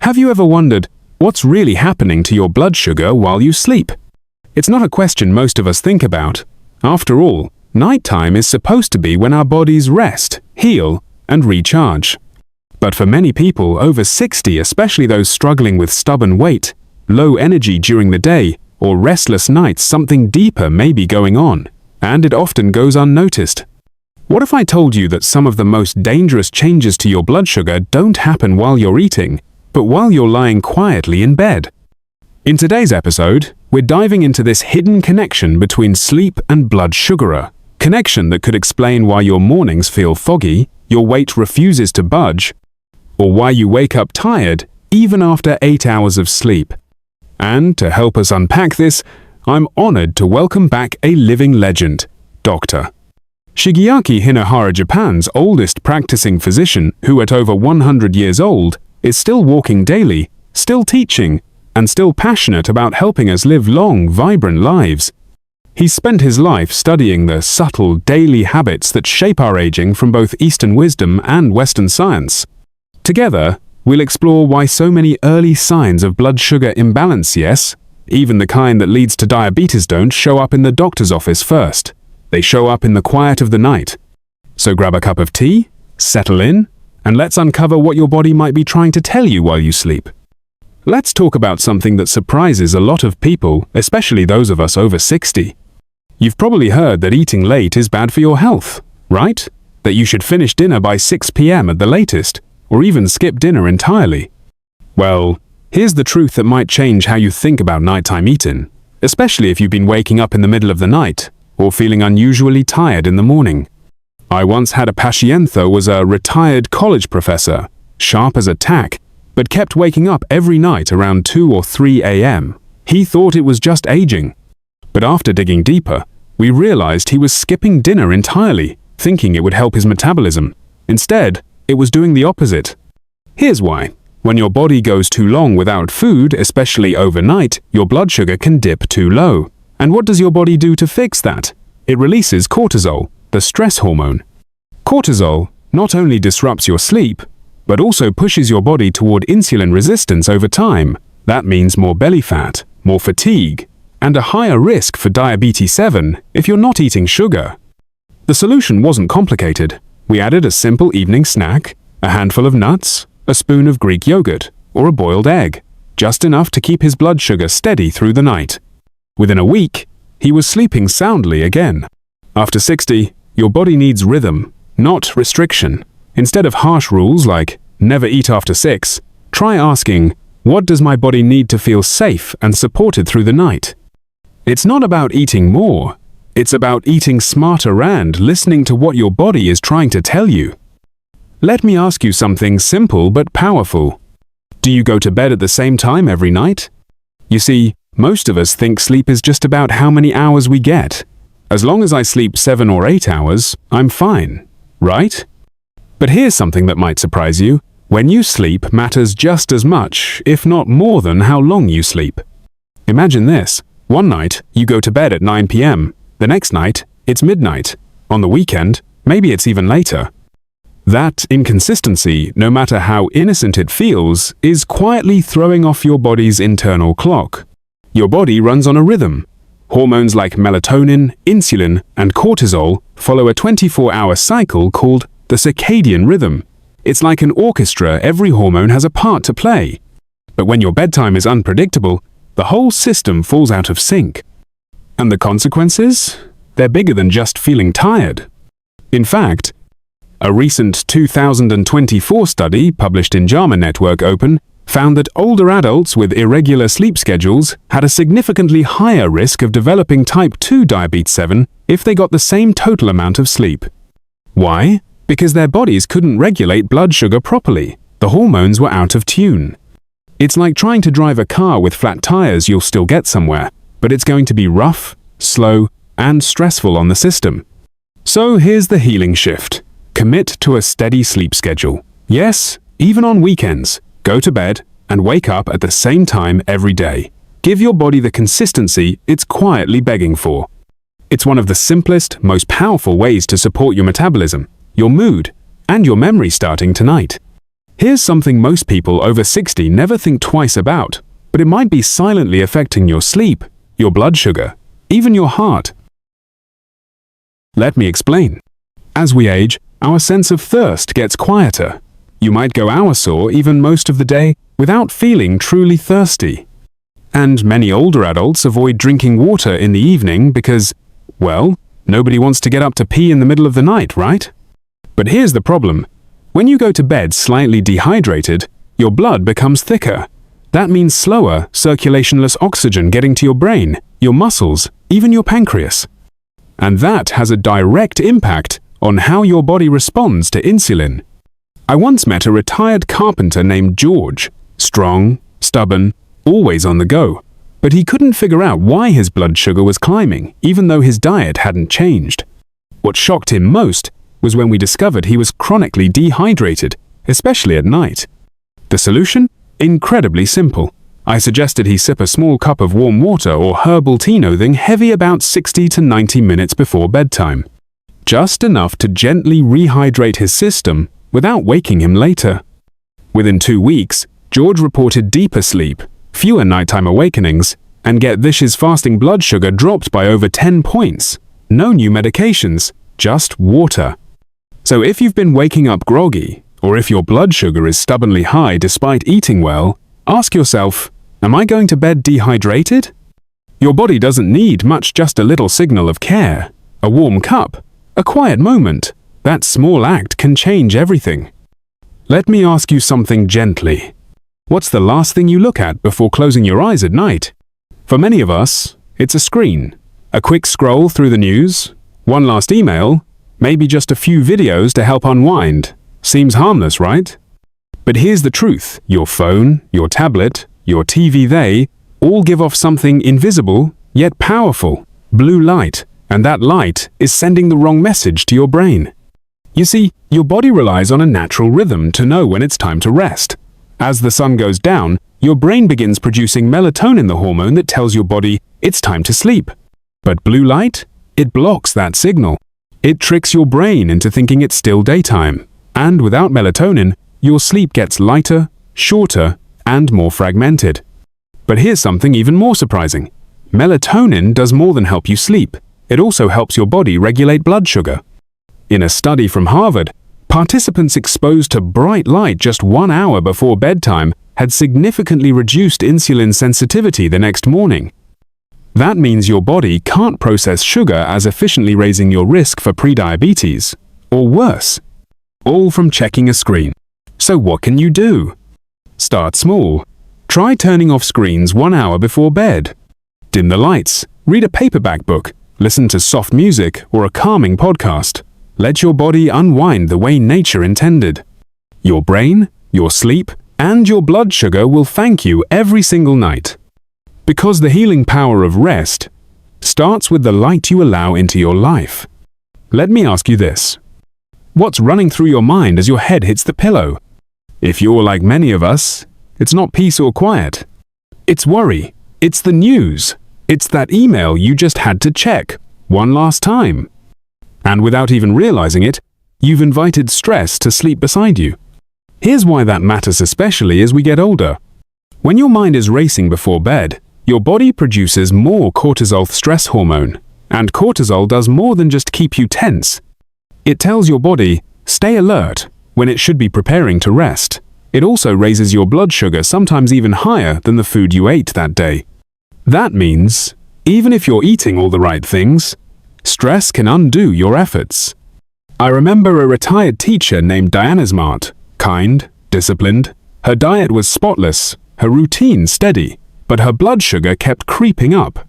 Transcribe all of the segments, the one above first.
Have you ever wondered what's really happening to your blood sugar while you sleep? It's not a question most of us think about. After all, nighttime is supposed to be when our bodies rest, heal, and recharge. But for many people over 60, especially those struggling with stubborn weight, low energy during the day, or restless nights, something deeper may be going on, and it often goes unnoticed. What if I told you that some of the most dangerous changes to your blood sugar don't happen while you're eating, but while you're lying quietly in bed? In today's episode, we're diving into this hidden connection between sleep and blood sugar, a connection that could explain why your mornings feel foggy, your weight refuses to budge, or why you wake up tired even after 8 hours of sleep. And to help us unpack this, I'm honored to welcome back a living legend, Dr. Shigeaki Hinahara, Japan's oldest practicing physician, who at over 100 years old is still walking daily, still teaching, and still passionate about helping us live long, vibrant lives. He's spent his life studying the subtle daily habits that shape our aging from both Eastern wisdom and Western science. Together, we'll explore why so many early signs of blood sugar imbalance, yes, even the kind that leads to diabetes, don't show up in the doctor's office first. They show up in the quiet of the night. So grab a cup of tea, settle in, and let's uncover what your body might be trying to tell you while you sleep. Let's talk about something that surprises a lot of people, especially those of us over 60. You've probably heard that eating late is bad for your health, right? That you should finish dinner by 6 p.m. at the latest, or even skip dinner entirely. Well, here's the truth that might change how you think about nighttime eating, especially if you've been waking up in the middle of the night or feeling unusually tired in the morning. I once had a paciente who was a retired college professor, sharp as a tack, but kept waking up every night around 2 or 3 a.m. He thought it was just aging. But after digging deeper, we realized he was skipping dinner entirely, thinking it would help his metabolism. Instead, it was doing the opposite. Here's why. When your body goes too long without food, especially overnight, your blood sugar can dip too low. And what does your body do to fix that? It releases cortisol, the stress hormone. Cortisol not only disrupts your sleep, but also pushes your body toward insulin resistance over time. That means more belly fat, more fatigue, and a higher risk for diabetes 7 if you're not eating sugar. The solution wasn't complicated. We added a simple evening snack, a handful of nuts, a spoon of Greek yogurt, or a boiled egg, just enough to keep his blood sugar steady through the night. Within a week, he was sleeping soundly again. After 60, your body needs rhythm, not restriction. Instead of harsh rules like never eat after 6, try asking, what does my body need to feel safe and supported through the night? It's not about eating more. It's about eating smarter and listening to what your body is trying to tell you. Let me ask you something simple but powerful. Do you go to bed at the same time every night? You see, most of us think sleep is just about how many hours we get. As long as I sleep 7 or 8 hours, I'm fine, right? But here's something that might surprise you. When you sleep matters just as much, if not more than how long you sleep. Imagine this. One night, you go to bed at 9 p.m. The next night, it's midnight. On the weekend, maybe it's even later. That inconsistency, no matter how innocent it feels, is quietly throwing off your body's internal clock. Your body runs on a rhythm. Hormones like melatonin, insulin, and cortisol follow a 24-hour cycle called the circadian rhythm. It's like an orchestra, every hormone has a part to play. But when your bedtime is unpredictable, the whole system falls out of sync. And the consequences? They're bigger than just feeling tired. In fact, a recent 2024 study published in JAMA Network Open found that older adults with irregular sleep schedules had a significantly higher risk of developing type 2 diabetes 7 if they got the same total amount of sleep. Why? Because their bodies couldn't regulate blood sugar properly. The hormones were out of tune. It's like trying to drive a car with flat tires. You'll still get somewhere, but it's going to be rough, slow, and stressful on the system. So here's the healing shift. Commit to a steady sleep schedule. Yes, even on weekends. Go to bed and wake up at the same time every day. Give your body the consistency it's quietly begging for. It's one of the simplest, most powerful ways to support your metabolism, your mood, and your memory starting tonight. Here's something most people over 60 never think twice about, but it might be silently affecting your sleep, your blood sugar, even your heart. Let me explain. As we age, our sense of thirst gets quieter. You might go hours or even most of the day without feeling truly thirsty. And many older adults avoid drinking water in the evening because, well, nobody wants to get up to pee in the middle of the night, right? But here's the problem. When you go to bed slightly dehydrated, your blood becomes thicker. That means slower, circulationless oxygen getting to your brain, your muscles, even your pancreas. And that has a direct impact on how your body responds to insulin. I once met a retired carpenter named George, strong, stubborn, always on the go, but he couldn't figure out why his blood sugar was climbing, even though his diet hadn't changed. What shocked him most was when we discovered he was chronically dehydrated, especially at night. The solution? Incredibly simple. I suggested he sip a small cup of warm water or herbal tea nothing heavy about 60 to 90 minutes before bedtime. Just enough to gently rehydrate his system without waking him later. Within 2 weeks, George reported deeper sleep, fewer nighttime awakenings, and get this, his fasting blood sugar dropped by over 10 points. No new medications, just water. So if you've been waking up groggy, or if your blood sugar is stubbornly high despite eating well, ask yourself, am I going to bed dehydrated? Your body doesn't need much, just a little signal of care, a warm cup, a quiet moment. That small act can change everything. Let me ask you something gently. What's the last thing you look at before closing your eyes at night? For many of us, it's a screen. A quick scroll through the news, one last email, maybe just a few videos to help unwind. Seems harmless, right? But here's the truth. Your phone, your tablet, your TV, they all give off something invisible, yet powerful, blue light, and that light is sending the wrong message to your brain. You see, your body relies on a natural rhythm to know when it's time to rest. As the sun goes down, your brain begins producing melatonin, the hormone that tells your body it's time to sleep. But blue light? It blocks that signal. It tricks your brain into thinking it's still daytime. And without melatonin, your sleep gets lighter, shorter, and more fragmented. But here's something even more surprising. Melatonin does more than help you sleep. It also helps your body regulate blood sugar. In a study from Harvard, participants exposed to bright light just 1 hour before bedtime had significantly reduced insulin sensitivity the next morning. That means your body can't process sugar as efficiently, raising your risk for prediabetes, or worse, all from checking a screen. So what can you do? Start small. Try turning off screens 1 hour before bed. Dim the lights, read a paperback book, listen to soft music or a calming podcast. Let your body unwind the way nature intended. Your brain, your sleep, and your blood sugar will thank you every single night. Because the healing power of rest starts with the light you allow into your life. Let me ask you this. What's running through your mind as your head hits the pillow? If you're like many of us, it's not peace or quiet. It's worry. It's the news. It's that email you just had to check one last time. And without even realizing it, you've invited stress to sleep beside you. Here's why that matters, especially as we get older. When your mind is racing before bed, your body produces more cortisol, stress hormone. And cortisol does more than just keep you tense. It tells your body, stay alert, when it should be preparing to rest. It also raises your blood sugar, sometimes even higher than the food you ate that day. That means, even if you're eating all the right things, stress can undo your efforts. I remember a retired teacher named Diana, smart, kind, disciplined. Her diet was spotless, her routine steady, but her blood sugar kept creeping up.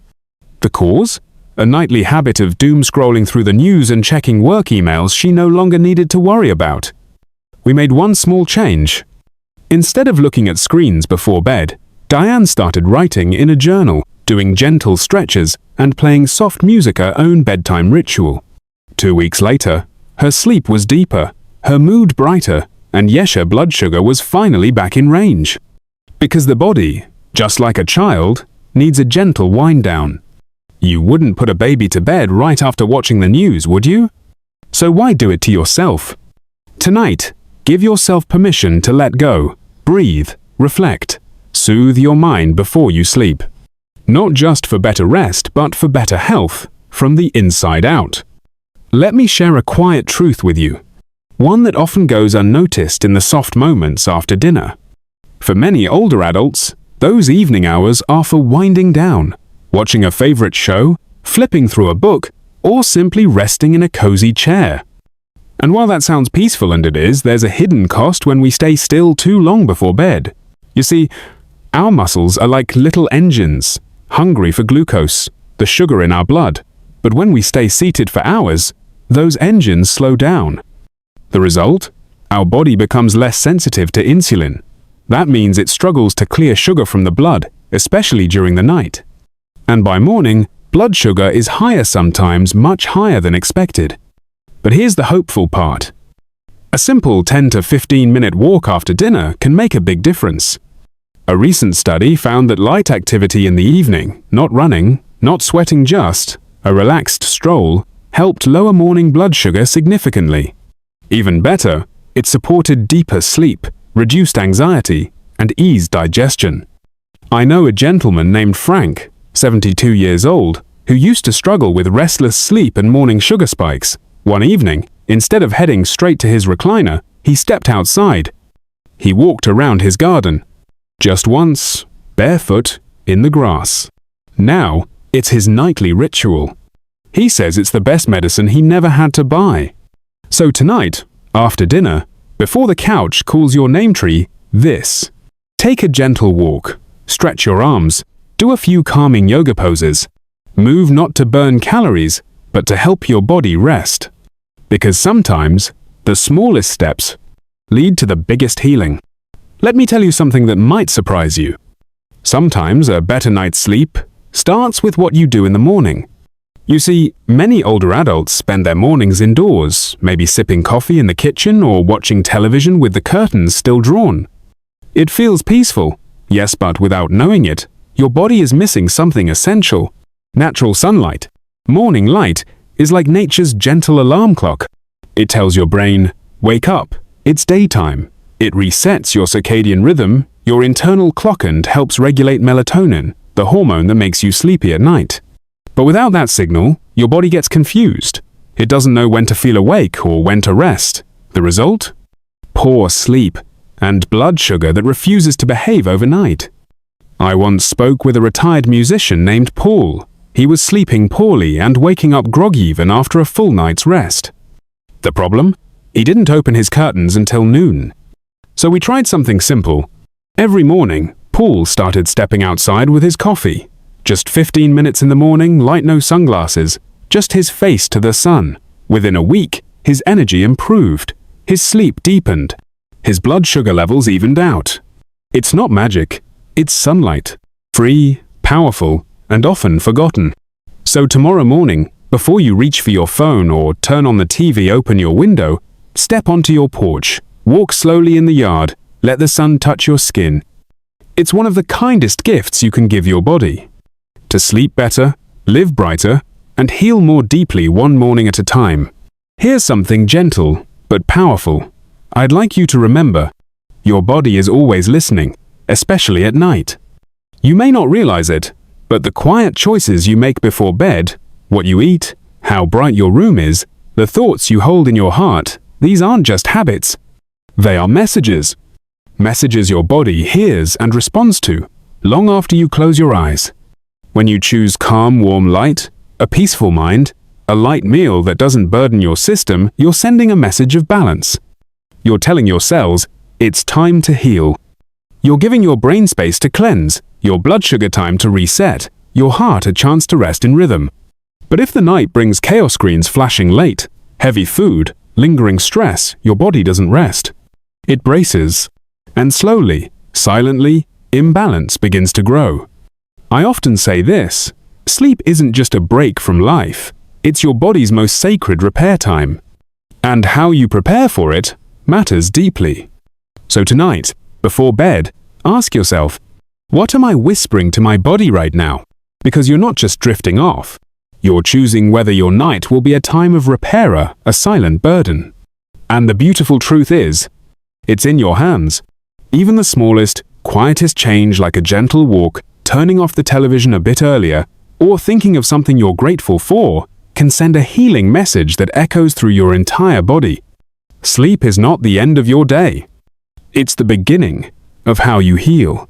The cause? A nightly habit of doom scrolling through the news and checking work emails she no longer needed to worry about. We made one small change. Instead of looking at screens before bed, Diane started writing in a journal, doing gentle stretches, and playing soft music, her own bedtime ritual. 2 weeks later, her sleep was deeper, her mood brighter, and yes, her blood sugar was finally back in range. Because the body, just like a child, needs a gentle wind down. You wouldn't put a baby to bed right after watching the news, would you? So why do it to yourself? Tonight, Give yourself permission to let go, breathe, reflect, soothe your mind before you sleep. Not just for better rest, but for better health, from the inside out. Let me share a quiet truth with you, one that often goes unnoticed in the soft moments after dinner. For many older adults, those evening hours are for winding down, watching a favorite show, flipping through a book, or simply resting in a cozy chair. And while that sounds peaceful, and it is, there's a hidden cost when we stay still too long before bed. You see, our muscles are like little engines, hungry for glucose, the sugar in our blood. But when we stay seated for hours, those engines slow down. The result? Our body becomes less sensitive to insulin. That means it struggles to clear sugar from the blood, especially during the night. And by morning, blood sugar is higher, sometimes much higher than expected. But here's the hopeful part. A simple 10 to 15-minute walk after dinner can make a big difference. A recent study found that light activity in the evening, not running, not sweating, just a relaxed stroll, helped lower morning blood sugar significantly. Even better, it supported deeper sleep, reduced anxiety, and eased digestion. I know a gentleman named Frank, 72 years old, who used to struggle with restless sleep and morning sugar spikes. One evening, instead of heading straight to his recliner, he stepped outside. He walked around his garden. Just once, barefoot, in the grass. Now, it's his nightly ritual. He says it's the best medicine he never had to buy. So tonight, after dinner, before the couch calls your name tree, take a gentle walk, stretch your arms, do a few calming yoga poses. Move not to burn calories, but to help your body rest. Because sometimes, the smallest steps lead to the biggest healing. Let me tell you something that might surprise you. Sometimes a better night's sleep starts with what you do in the morning. You see, many older adults spend their mornings indoors, maybe sipping coffee in the kitchen or watching television with the curtains still drawn. It feels peaceful, yes, but without knowing it, your body is missing something essential. Natural sunlight. Morning light is like nature's gentle alarm clock. It tells your brain, wake up, it's daytime. It resets your circadian rhythm, your internal clock, and helps regulate melatonin, the hormone that makes you sleepy at night. But without that signal, your body gets confused. It doesn't know when to feel awake or when to rest. The result? Poor sleep and blood sugar that refuses to behave overnight. I once spoke with a retired musician named Paul. He was sleeping poorly and waking up groggy even after a full night's rest. The problem? He didn't open his curtains until noon. So we tried something simple. Every morning, Paul started stepping outside with his coffee. Just 15 minutes in the morning, light, no sunglasses, just his face to the sun. Within a week, his energy improved. His sleep deepened. His blood sugar levels evened out. It's not magic, it's sunlight. Free, powerful, and often forgotten. So tomorrow morning, before you reach for your phone or turn on the TV, open your window, step onto your porch, walk slowly in the yard, let the sun touch your skin. It's one of the kindest gifts you can give your body. To sleep better, live brighter, and heal more deeply one morning at a time. Here's something gentle, but powerful. I'd like you to remember, your body is always listening, especially at night. You may not realize it, but the quiet choices you make before bed, what you eat, how bright your room is, the thoughts you hold in your heart, these aren't just habits. They are messages. Messages your body hears and responds to, long after you close your eyes. When you choose calm, warm light, a peaceful mind, a light meal that doesn't burden your system, you're sending a message of balance. You're telling your cells, it's time to heal. You're giving your brain space to cleanse, your blood sugar time to reset, your heart a chance to rest in rhythm. But if the night brings chaos screens flashing late, heavy food, lingering stress, your body doesn't rest. It braces. And slowly, silently, imbalance begins to grow. I often say this, sleep isn't just a break from life, it's your body's most sacred repair time. And how you prepare for it matters deeply. So tonight, before bed, ask yourself, what am I whispering to my body right now? Because you're not just drifting off. You're choosing whether your night will be a time of repairer, a silent burden. And the beautiful truth is, It's in your hands. Even the smallest, quietest change, like a gentle walk, turning off the television a bit earlier, or thinking of something you're grateful for, can send a healing message that echoes through your entire body. Sleep is not the end of your day. It's the beginning of how you heal.